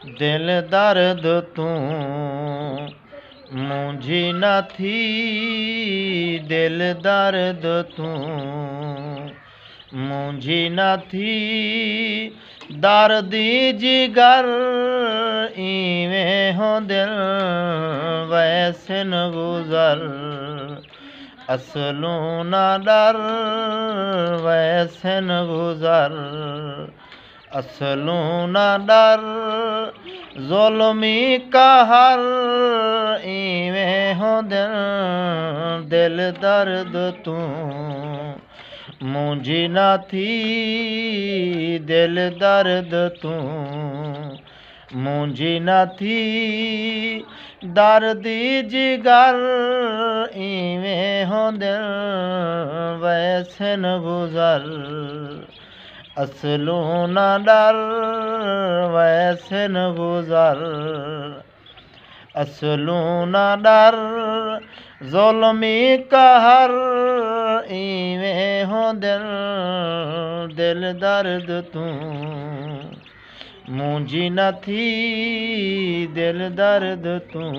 दिल दर्द तूं मुंहिंजी न थी, दिल दर्द तूं मुंहिंजी न थी। दर्दी जिगर इवें हो दिल वैसे न गुज़र, असलूं न डर वैसे न गुज़र, असलूं न डर। ज़ुल्मी कहर इवें हो दिल, दिल दर्द तूं मुंहिंजी न थी, दिल दर्द तूं मुंहिंजी न थी। दर्दी जिगर इवें हो दिल वैसे न गुज़र, असलूं न डर वैसे न गुज़र, असलूं न डर। ज़ुल्मी कहर इवें हो दिल, दिल दर्द तूं मुंहिंजी न थी, दिल दर्द तूं।